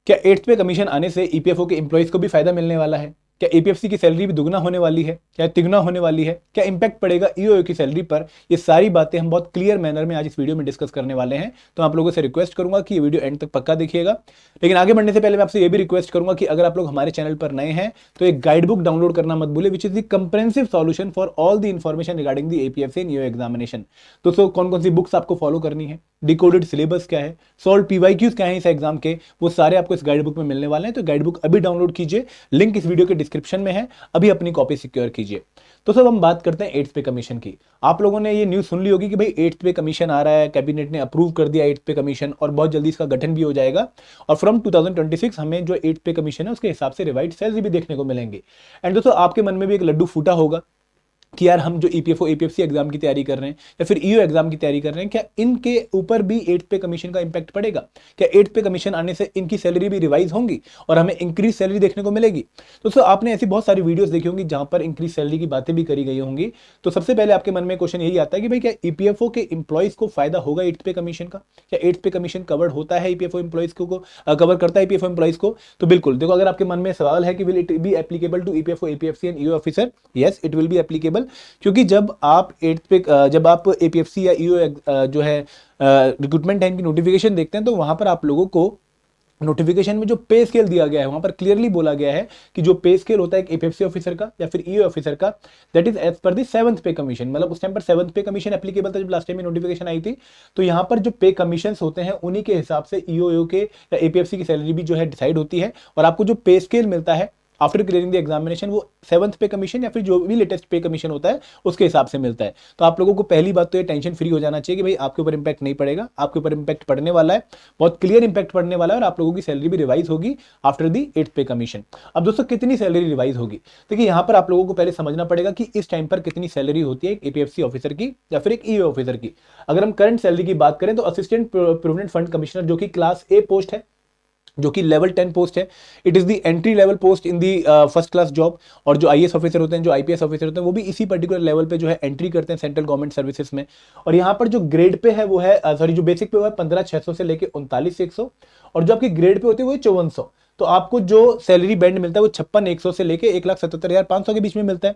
क्या 8th pay commission आने से ईपीएफओ के एम्प्लॉइज को भी फायदा मिलने वाला है? क्या एपीएफसी की सैलरी भी दुगना होने वाली है? क्या तिगुना होने वाली है? क्या इंपैक्ट पड़ेगा ईओयू की सैलरी पर? ये सारी बातें हम बहुत क्लियर मैनर में आज इस वीडियो में डिस्कस करने वाले हैं। तो आप लोगों से रिक्वेस्ट करूंगा कि ये वीडियो एंड तक पक्का देखिएगा। लेकिन आगे बढ़ने से पहले मैं आपसे ये भी रिक्वेस्ट करूंगा कि अगर आप लोग हमारे चैनल पर नए हैं तो एक गाइड बुक डाउनलोड करना मत भूले, which is the comprehensive solution for all the information regarding the APFC and EOU examination. दोस्तों कौन कौन सी बुक्स आपको फॉलो करनी है, डिकोडेड सिलेबस क्या है, सॉल्व पीवाईक्यूज क्या है इस एग्जाम के, वो सारे आपको इस गाइड बुक में मिलने वाले हैं। तो गाइड बुक अभी डाउनलोड कीजिए, लिंक इस वीडियो के डिस्क्रिप्शन में है, अभी अपनी कॉपी सिक्योर कीजिए। तो सब हम बात करते हैं 8th पे कमीशन की। आप लोगों ने ये न्यूज़ सुन ली होगी कि भाई 8th पे कमीशन आ रहा है, कैबिनेट ने अप्रूव कर दिया 8th पे कमीशन और बहुत जल्दी इसका गठन भी हो जाएगा और फ्रॉम 2026 हमें जो 8th पे कमीशन है उसके हिसाब से रिवाइड सैलरी भी देखने को मिलेंगे। एंड दोस्तों आपके मन में भी एक लड्डू फूटा होगा कि यार हम जो ईपीएफओ एपीएफसी एग्जाम की तैयारी कर रहे हैं या फिर ईओ एग्जाम की तैयारी कर रहे हैं, क्या इनके ऊपर भी 8th पे कमीशन का इंपैक्ट पड़ेगा? क्या 8th पे कमीशन आने से इनकी सैलरी भी रिवाइज होंगी और हमें इंक्रीज सैलरी देखने को मिलेगी? दोस्तों आपने ऐसी बहुत सारी वीडियोस देखी होंगी जहां पर इंक्रीज सैलरी की बातें भी करी गई होंगी। तो सबसे पहले आपके मन में क्वेश्चन यही आता है कि भाई क्या ईपीएफओ के इंप्लॉइज को फायदा होगा 8th पे कमीशन का? क्या 8th पे कमीशन कवर्ड होता है ईपीएफओ इंप्लॉइज को कवर करता है ईपीएफओ इंप्लॉइज को? तो बिल्कुल देखो, अगर आपके मन में सवाल है कि will it be applicable to EPFO APFC and EO officer, yes it will be applicable. क्योंकि जब आप एपीएफसी या ईओ जो है रिक्रूटमेंट टाइम की नोटिफिकेशन देखते हैं तो वहां पर आप लोगों को नोटिफिकेशन में जो पे स्केल दिया गया है वहां पर क्लियरली बोला गया है कि जो पे स्केल होता है एक एपीएफसी ऑफिसर का या फिर ईओ ऑफिसर का, that is as per the 7th pay commission. मतलब उस टाइम पर 7th पे कमीशन एप्लीकेबल था जब लास्ट टाइम में नोटिफिकेशन आई थी। तो यहां पर जो पे कमीशन होते हैं उन्हीं के हिसाब से ईओ के या एपीएफसी की सैलरी भी जो है डिसाइड होती है और आपको जो पे स्केल मिलता है आफ्टर क्लियरिंग द एग्जामिनेशन वो 7th पे कमीशन या फिर जो भी लेटेस्ट पे कमीशन होता है उसके हिसाब से मिलता है। तो आप लोगों को पहली बात तो ये टेंशन फ्री हो जाना चाहिए कि भाई आपके ऊपर इंपैक्ट नहीं पड़ेगा, आपके ऊपर इंपैक्ट पड़ने वाला है, बहुत क्लियर इंपैक्ट पड़ने वाला है और आप लोगों की सैलरी भी रिवाइज होगी after the 8th pay commission. अब दोस्तों कितनी सैलरी रिवाइज होगी? देखिए यहाँ पर आप लोगों को पहले समझना पड़ेगा कि इस टाइम पर कितनी सैलरी होती है एक एपीएफसी ऑफिसर की या फिर एक ईओ ऑफिसर की। अगर हम करंट सैलरी की बात करें तो असिस्टेंट प्रोविडेंट फंड कमिश्नर जो कि क्लास ए पोस्ट है, जो कि लेवल 10 पोस्ट है, it is the entry level post in the first class job. और जो आईएएस ऑफिसर होते हैं, जो आईपीएस ऑफिसर होते हैं, वो भी इसी पर्टिकुलर लेवल पे जो है एंट्री करते हैं सेंट्रल गवर्नमेंट सर्विसेज में। और यहाँ पर जो ग्रेड पे है वो है सॉरी जो बेसिक पे वो है 15,600 से लेके 39,100 और जो आपकी ग्रेड पे होती है वो है 5400। तो आपको जो सैलरी बैंड मिलता है वो 56,100 से लेके 1,77,500 के बीच में मिलता है।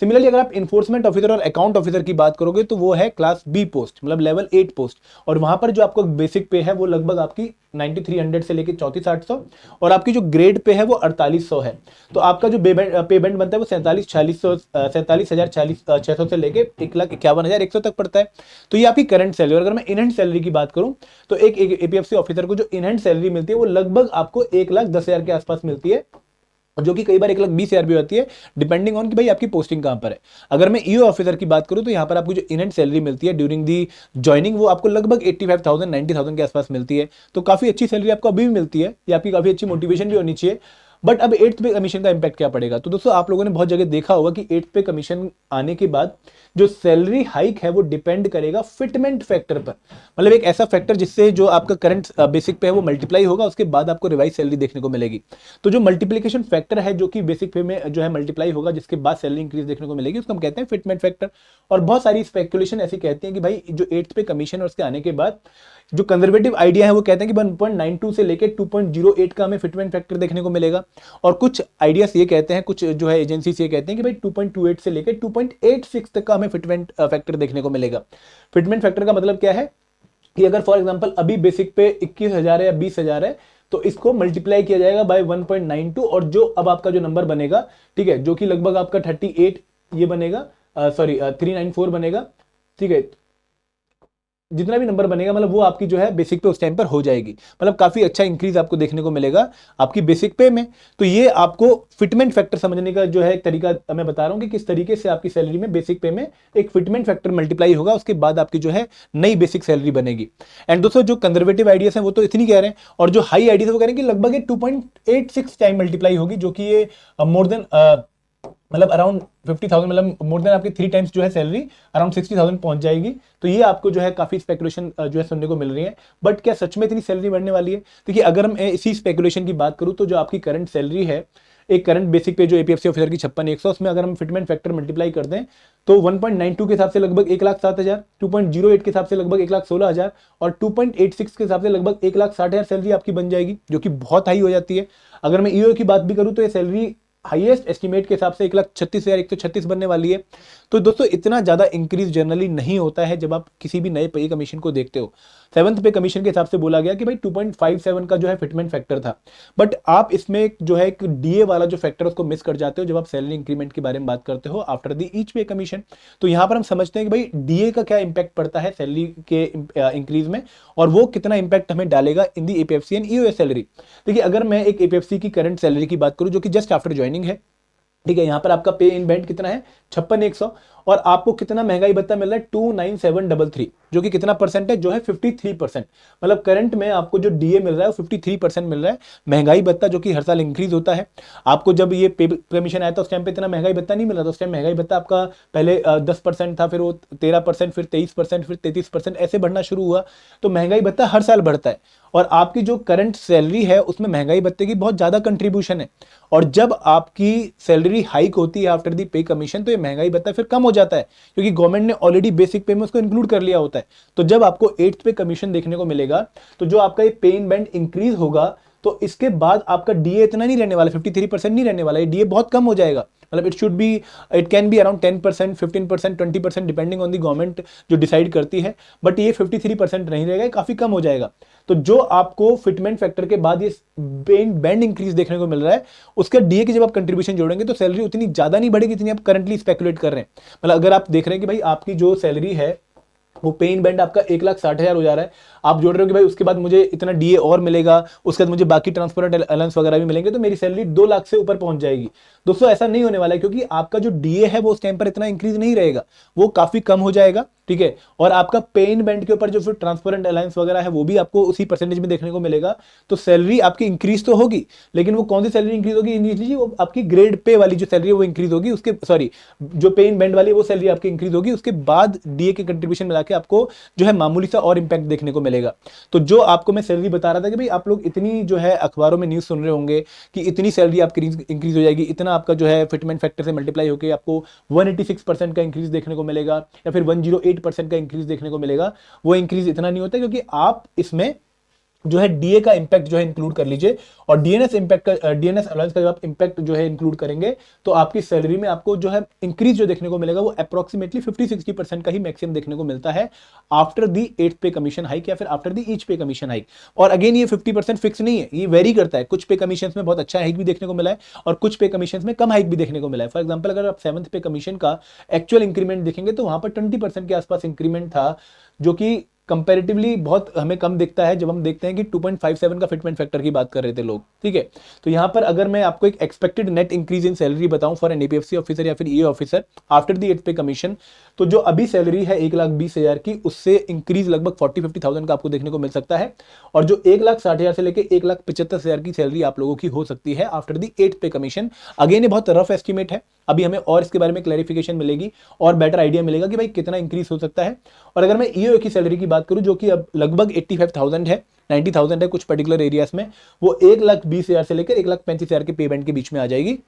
सिमिलरली अगर आप इन्फोर्समेंट ऑफिसर और अकाउंट ऑफिसर की बात करोगे तो वो है क्लास बी पोस्ट, मतलब लेवल 8 पोस्ट। और वहां पर जो आपको बेसिक पे है वो लगभग आपकी 9300 से लेके 34,800 और आपकी जो ग्रेड पे है वो 4800 है। तो आपका जो पेमेंट बनता है वो 47,600 से लेके 1,51,100 तक पड़ता है। तो ये आपकी करंट सैलरी। और अगर मैं इन हैंड सैलरी की बात करूं तो एक एपीएफसी ऑफिसर को जो इन हैंड सैलरी मिलती है वो लगभग आपको 1,10,000 के आसपास मिलती है, जो कि कई बार 1,20,000 भी होती है, डिपेंडिंग ऑन कि भाई आपकी पोस्टिंग कहां पर है। अगर मैं ईओ ऑफिसर की बात करूं तो यहां पर आपको जो इन हैंड सैलरी मिलती है ड्यूरिंग दी ज्वाइनिंग वो आपको लगभग 85,000 90,000 के आसपास मिलती है। तो काफी अच्छी सैलरी आपको अभी भी मिलती है, ये आपकी काफी अच्छी मोटिवेशन भी होनी चाहिए। बट अब 8th पे कमीशन का इंपैक्ट क्या पड़ेगा? तो दोस्तों आप लोगों ने बहुत जगह देखा होगा कि 8th पे कमीशन आने के बाद जो सैलरी हाइक है वो डिपेंड करेगा फिटमेंट फैक्टर पर। मतलब एक ऐसा फैक्टर जिससे जो आपका करंट बेसिक पे है वो मल्टीप्लाई होगा, उसके बाद आपको रिवाइज सैलरी देखने को मिलेगी। तो जो मल्टीप्लिकेशन फैक्टर है जो कि बेसिक पे में जो है मल्टीप्लाई होगा जिसके बाद सैलरी इंक्रीज देखने को मिलेगी, उसको हम कहते हैं फिटमेंट फैक्टर। और बहुत सारी स्पेकुलेशन ऐसी कहती हैं कि भाई जो 8th पे कमीशन और उसके आने के बाद जो कंजर्वेटिव आइडिया है वो कहते हैं कि 1.92 से लेके 2.08 का हमें फिटमेंट फैक्टर देखने को मिलेगा। और कुछ आइडियाज ये कहते हैं, कुछ जो है एजेंसीज ये कहते हैं कि भाई 2.28 से लेके 2.86 तक का हमें फिटमेंट फैक्टर देखने को मिलेगा। फिटमेंट फैक्टर का मतलब क्या है कि अगर फॉर एग्जांपल अभी बेसिक पे 21,000 है या 20,000 है तो इसको मल्टीप्लाई किया जाएगा बाय 1.92 और जो अब आपका जो नंबर बनेगा, ठीक है, जो कि लगभग आपका 38 ये बनेगा, सॉरी 394 बनेगा, ठीक है, जितना भी नंबर बनेगा मतलब वो आपकी जो है बेसिक पे उस टाइम पर हो जाएगी। मतलब काफी अच्छा इंक्रीज आपको देखने को मिलेगा आपकी बेसिक पे में। तो ये आपको फिटमेंट फैक्टर समझने का जो है एक तरीका मैं बता रहा हूं कि किस तरीके से आपकी सैलरी में बेसिक पे में एक फिटमेंट फैक्टर मल्टीप्लाई होगा, उसके बाद आपकी जो है नई बेसिक सैलरी बनेगी। एंड दोस्तों जो कंजर्वेटिव आइडियाज हैं वो तो इतनी कह रहे हैं और जो हाई आइडियाज वो कह रहे हैं कि लगभग 2.86 टाइम मल्टीप्लाई होगी, जो कि ये मोर देन मतलब अराउंड 50,000, मतलब मोर देन आपकी 3 टाइम्स जो है सैलरी अराउंड 60,000 पहुंच जाएगी। तो ये आपको जो है काफी स्पेकुलेशन जो है सुनने को मिल रही है। बट क्या सच में इतनी सैलरी बढ़ने वाली है? देखिए, अगर हम इसी स्पेकुलेशन की बात करूं तो जो आपकी करंट सैलरी है, एक करंट बेसिक पे जो एपीएफसी ऑफिसर की 56,100, उसमें अगर हम फिटमेंट फैक्टर मल्टीप्लाई कर दें तो 1.92 के हिसाब से लगभग 1,07,000, 2.08 के हिसाब से लगभग 1,16,000 और 2.86 के हिसाब से लगभग 1,60,000 सैलरी आपकी बन जाएगी, जो कि बहुत हाई हो जाती है। अगर मैं ईओ की बात भी करूं तो ये सैलरी हाईएस्ट एस्टिमेट के हिसाब से 1,36,136 बनने वाली है। तो दोस्तों, इतना ज्यादा इंक्रीज जनरली नहीं होता है जब आप किसी भी नए पे कमीशन को देखते हो। 7th पे कमीशन के हिसाब से बोला गया कि भाई 2.57 का जो है फिटमेंट फैक्टर था। बट आप इसमें जो है एक डीए वाला जो फैक्टर उसको मिस कर जाते हो जब आप सैलरी इंक्रीमेंट के बारे में बात करते हो आफ्टर द ईच पे कमीशन। तो यहां पर हम समझते हैं कि भाई डीए का क्या इंपैक्ट पड़ता है सैलरी के इंक्रीज में, और वो कितना इंपैक्ट हमें डालेगा इन दी एपीएफसी एंड ईओएस सैलरी। देखिए, अगर मैं एक एपीएफसी की करंट सैलरी की बात करूं जो कि जस्ट आफ्टर ज्वाइनिंग है, ठीक है, यहां पर आपका पे इन बैंड कितना है, 56,100, और आपको कितना महंगाई भत्ता मिल रहा है, 29733, जो कि कितना परसेंट है, जो है 53%। मतलब करंट में आपको जो डीए मिल रहा है वो 53% मिल रहा है। महंगाई भत्ता जो कि हर साल इंक्रीज होता है, आपको जब ये पे कमीशन आया था उस टाइम पे इतना महंगाई भत्ता नहीं मिल रहा था। उस टाइम महंगाई भत्ता आपका पहले 10% था, फिर वो 13%, फिर 23%, फिर 33%, ऐसे बढ़ना शुरू हुआ। तो महंगाई भत्ता हर साल बढ़ता है, और आपकी जो करंट सैलरी है उसमें महंगाई भत्ते की बहुत ज्यादा कंट्रीब्यूशन है। और जब आपकी सैलरी हाइक होती है आफ्टर दी पे कमीशन, तो ये महंगाई भत्ता फिर कम हो जाता है, क्योंकि गवर्नमेंट ने ऑलरेडी बेसिक पे में उसको इंक्लूड कर लिया होता है। तो जब आपको 8th पे कमीशन देखने को मिलेगा, तो जो आपका ये पे इन बैंड इंक्रीज होगा, तो इसके बाद आपका डीए इतना नहीं रहने वाला, 53% नहीं रहने वाला, ये डीए बहुत कम हो जाएगा। मतलब it can be around 10%, 15%, 20%, depending on the government जो डिसाइड करती है। बट ये 53% नहीं रहेगा, काफी कम हो जाएगा। तो जो आपको फिटमेंट फैक्टर के बाद ये बैंड इंक्रीज देखने को मिल रहा है, उसका डीए की जब आप कंट्रीब्यूशन जोड़ेंगे तो सैलरी उतनी ज्यादा नहीं बढ़ेगी जितनी आप करंटली स्पेकुलेट कर रहे हैं। मतलब अगर आप देख रहे हैं कि भाई आपकी जो सैलरी है वो पे इन बैंड आपका 1,60,000 हो जा रहा है, आप जोड़ रहे हो कि भाई उसके बाद मुझे इतना डीए और मिलेगा, उसके बाद मुझे बाकी ट्रांसपोर्ट अलाउंस वगैरह भी मिलेंगे, तो मेरी सैलरी 2 लाख से ऊपर पहुंच जाएगी। दोस्तों, ऐसा नहीं होने वाला है, क्योंकि आपका जो डीए है वो उस टाइम पर इतना इंक्रीज नहीं रहेगा, वो काफी कम हो जाएगा, ठीक है। और आपका पे इन बैंड के ऊपर जो फिर ट्रांसपेरेंट अलायंस वगैरह है वो भी आपको उसी परसेंटेज में देखने को मिलेगा। तो सैलरी आपकी इंक्रीज तो होगी, लेकिन वो कौन सी सैलरी इंक्रीज होगी, लीजिए, वो आपकी ग्रेड पे वाली जो सैलरी है वो इंक्रीज होगी, उसके सॉरी, जो पे इन बैंड वाली वो सैलरी आपकी इंक्रीज होगी, उसके बाद डीए के कंट्रीब्यूशन मिला के आपको जो है मामूली सा और इंपैक्ट देखने को मिलेगा। तो जो आपको मैं सैलरी बता रहा था कि भाई आप लोग इतनी जो है अखबारों में न्यूज़ सुन रहे होंगे कि इतनी सैलरी आपकी इंक्रीज हो जाएगी, इतना आपका जो है फिटमेंट फैक्टर से मल्टीप्लाई होकर आपको 186% का इंक्रीज देखने को मिलेगा, या फिर 108% का इंक्रीज देखने को मिलेगा। वो इंक्रीज इतना नहीं होता, क्योंकि आप इसमें जो है डीए का इंपैक्ट जो है इंक्लूड कर लीजिए, और डीएनएस इंपैक्ट का, डीएनएस अलाउंस का जब आप इंपैक्ट जो है इंक्लूड करेंगे, तो आपकी सैलरी में आपको जो है इंक्रीज जो देखने को मिलेगा वो अप्रोक्सीमेटली 50-60% का ही मैक्सिमम देखने को मिलता है after the 8th pay commission hike, या फिर आफ्टर दी ईच पे कमीशन हाइक। और अगेन ये 50% फिक्स नहीं है, ये वेरी करता है। कुछ पे कमीशन में बहुत अच्छा हाइक भी देखने को मिला है, और कुछ पे कमीशन में कम हाइक भी देखने को मिला है। फॉर एग्जाम्पल, अगर आप 7th पे कमीशन का एक्चुअल इंक्रीमेंट देखेंगे तो वहां पर 20% के आसपास इंक्रीमेंट था, जो कि कंपैरेटिवली बहुत हमें कम दिखता है जब हम देखते हैं कि 2.57 का फिटमेंट फैक्टर की बात कर रहे थे लोग, ठीक है। तो यहां पर अगर मैं आपको एक expected net increase in salary बताऊं फॉर एन एपीएफसी ऑफिसर या फिर ईए officer after the 8th pay commission, तो जो अभी सैलरी है 1,20,000 की, उससे इंक्रीज लगभग 40-50,000 का आपको देखने को मिल सकता है। और जो 1,60,000 से लेकर 1,75,000 की सैलरी आप लोगों की हो सकती है after the 8th pay commission. Again ये बहुत रफ एस्टिमेट है, अभी हमें और इसके बारे में क्लैरिफिकेशन मिलेगी और बेटर आइडिया मिलेगा कि भाई कितना इंक्रीज हो सकता है। और अगर मैं ईओ की सैलरी की बात करूं जो कि अब लगभग 85,000 है, 90,000 है कुछ पर्टिकुलर एरियाज में, वो 1,20,000 से लेकर 1,35,000 के पेमेंट के बीच में आ जाएगी।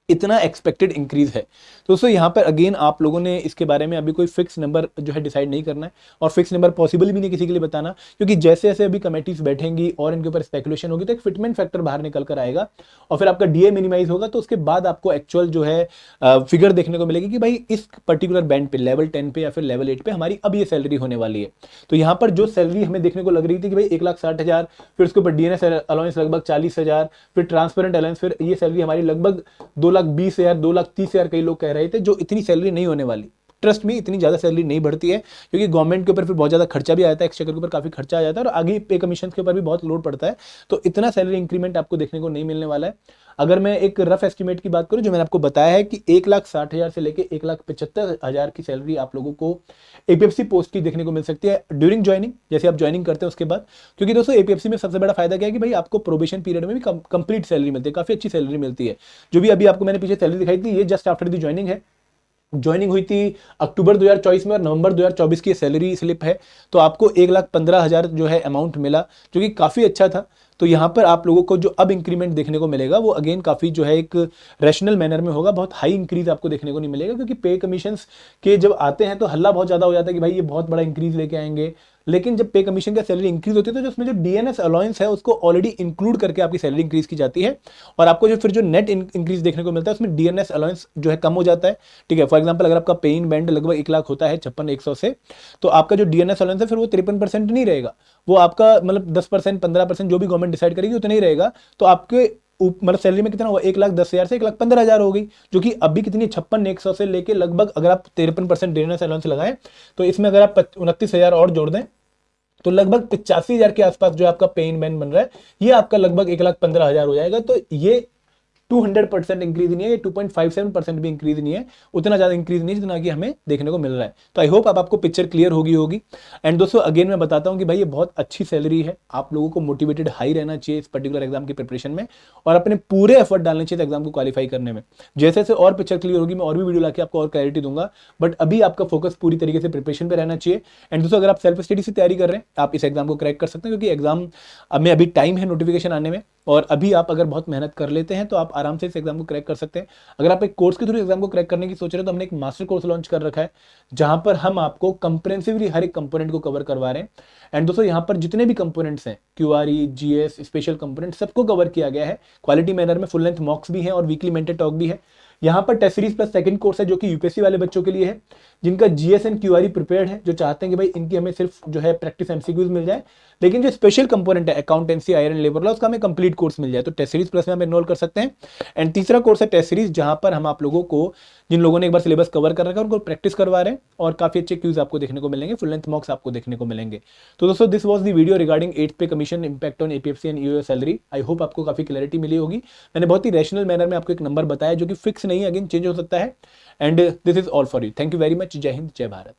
इतना एक्सपेक्टेड इंक्रीज है। तो दोस्तों, यहाँ पर अगेन आप लोगों ने इसके बारे में अभी कोई फिक्स नंबर जो है डिसाइड नहीं करना है, और फिक्स नंबर पॉसिबल भी नहीं किसी के लिए बताना, क्योंकि जैसे जैसे अभी कमेटीज बैठेंगी और इनके ऊपर स्पेकुलेशन होगी तो एक फिटमेंट फैक्टर बाहर निकल कर आएगा, और फिर आपका डीए मिनिमाइज होगा, तो उसके बाद आपको एक्चुअल जो है फिगर देखने को मिलेगी कि भाई इस पर्टिकुलर बैंड पे, लेवल 10 पे या फिर लेवल 8 पे हमारी अब ये सैलरी होने वाली है। तो यहाँ पर जो सैलरी हमें देखने को लग रही थी कि भाई 1,60,000, फिर उसके ऊपर डीएनएस अलाउंस लगभग 40,000, फिर ट्रांसपेरेंट अलाउंस, फिर ये सैलरी हमारी लगभग 2,20,000, 2,30,000 कई लोग कह रहे थे, जो इतनी सैलरी नहीं होने वाली। ट्रस्ट में इतनी ज़्यादा सैलरी नहीं बढ़ती है, क्योंकि गवर्नमेंट के ऊपर फिर बहुत ज़्यादा खर्चा भी आता है, एक्सचेकर के ऊपर काफ़ी खर्चा आ जाता है और आगे पे कमीशन के ऊपर भी बहुत लोड पड़ता है। तो इतना सैलरी इंक्रीमेंट आपको देखने को नहीं मिलने वाला है। अगर मैं एक रफ एस्टिमेट की बात करूं, जो मैंने आपको बताया है कि 1,60,000 से लेके 1,75,000 की सैलरी आप लोगों को एपीएफसी पोस्ट की देखने को मिल सकती है ड्यूरिंग ज्वाइनिंग, जैसे आप ज्वाइनिंग करते हैं उसके बाद। क्योंकि दोस्तों एपीएफसी में सबसे बड़ा फायदा क्या है कि भाई आपको प्रोबेशन पीरियड में भी कंप्लीट सैलरी मिलती है, काफी अच्छी सैलरी मिलती है। जो भी अभी आपको मैंने पीछे सैलरी दिखाई थी, ये जस्ट आफ्टर दी ज्वाइनिंग है। ज्वाइनिंग हुई थी अक्टूबर 2024 में और नवंबर 2024 की सैलरी स्लिप है। तो आपको 1,15,000 जो है अमाउंट मिला, जो कि काफ़ी अच्छा था। तो यहाँ पर आप लोगों को जो अब इंक्रीमेंट देखने को मिलेगा वो अगेन काफ़ी जो है एक रैशनल मैनर में होगा, बहुत हाई इंक्रीज आपको देखने को नहीं मिलेगा। क्योंकि पे कमीशंस के जब आते हैं तो हल्ला बहुत ज़्यादा हो जाता है कि भाई ये बहुत बड़ा इंक्रीज लेके आएंगे, लेकिन जब पे कमीशन का सैलरी इंक्रीज होती है तो जो उसमें जो डीएनएस अलाउंस है उसको ऑलरेडी इंक्लूड करके आपकी सैलरी इंक्रीज की जाती है, और आपको जो फिर जो नेट इंक्रीज देखने को मिलता है उसमें डीएनएस अलाउंस जो है कम हो जाता है। ठीक है, फॉर एग्जांपल अगर आपका पे इन बैंड लगभग 1 लाख होता है 56,100 से, तो आपका जो डीएनएस अलाउंस है फिर वो 53% नहीं रहेगा, वो आपका मतलब 10% 15% जो भी गवर्नमेंट डिसाइड करेगी उतना ही रहेगा। तो आपके मतलब सैलरी में कितना हुआ, 1,10,000 से 1,15,000 हो गई, जो कि अभी कितनी 56,100 से लेके लगभग अगर आप 53% डीएनएस अलाउंस लगाएं तो इसमें अगर आप 29,000 और जोड़ दें तो लगभग 85,000 के आसपास जो आपका पे इन बैंड बन रहा है, ये आपका लगभग 1,15,000 हो जाएगा। तो ये 200% इंक्रीज नहीं है, ये 2.57% भी इंक्रीज नहीं है, उतना ज्यादा इंक्रीज नहीं जितना कि हमें देखने को मिल रहा है। तो आई होप आपको पिक्चर क्लियर होगी। एंड दोस्तों अगेन मैं बताता हूं कि भाई ये बहुत अच्छी सैलरी है, आप लोगों को मोटिवेटेड हाई रहना चाहिए इस पर्टिकुलर एग्जाम की प्रिपरेशन में, और अपने पूरे एफर्ट डालने चाहिए एग्जाम को क्वालिफाई करने में। जैसे जैसे और पिक्चर क्लियर होगी मैं और भी वीडियो लाके आपको और क्लैरिटी दूंगा, बट अभी आपका फोकस पूरी तरीके से प्रिपरेशन पे रहना चाहिए। एंड दोस्तों अगर आप सेल्फ स्टडी से तैयारी कर रहे हैं आप इस एग्जाम को क्रैक कर सकते हैं, क्योंकि एग्जाम में अभी टाइम है नोटिफिकेशन आने में, और अभी आप अगर बहुत मेहनत कर लेते हैं तो आप आराम से इस एग्जाम को क्रैक कर सकते हैं। अगर आप एक कोर्स के थ्रू एग्जाम को क्रैक करने की सोच रहे हैं तो हमने एक मास्टर कोर्स लॉन्च कर रखा है, जहां पर हम आपको कंप्रेहेंसिवली हर एक कंपोनेंट को कवर करवा रहे हैं। एंड दोस्तों यहाँ पर जितने भी कंपोनेंट्स हैं, क्यूआरई, जीएस, स्पेशल कंपोनेंट, सबको कवर किया गया है क्वालिटी मैनर में। फुल लेंथ मॉक्स भी है और वीकली मेंटर टॉक भी है। यहाँ पर test series plus second course है जो कि यूपीएससी वाले बच्चों के लिए है, जिनका जीएस एंड क्यूआरई प्रिपेयर्ड है, जो चाहते हैं कि भाई इनकी हमें सिर्फ जो है प्रैक्टिस एमसीक्यूज मिल जाए, लेकिन जो स्पेशल कंपोनेंट है अकाउंटेंसी, आयरन, लेबर लॉ, उसका हमें कंप्लीट कोर्स मिल जाए। तो टेस्ट सीरीज प्लस में आप एनरोल कर सकते हैं। एंड तीसरा कोर्स है टेस्ट सीरीज, जहां पर हम आप लोगों को, जिन लोगों ने एक बार सिलेबस कवर कर रखा है, उनको प्रैक्टिस करवा रहे हैं और काफी अच्छे क्यूज आपको देखने को मिलेंगे, फुल लेंथ मॉक्स आपको देखने को मिलेंगे। तो दोस्तों this was the video regarding 8th pay commission impact on APFC and EO salary. I hope आपको काफी क्लैरिटी मिली होगी। मैंने बहुत ही रैशनल मैनर में आपको एक नंबर बताया जो कि फिक्स नहीं है, अगेन चेंज हो सकता है। And this is all for you. Thank you very much. जय हिंद, जय भारत।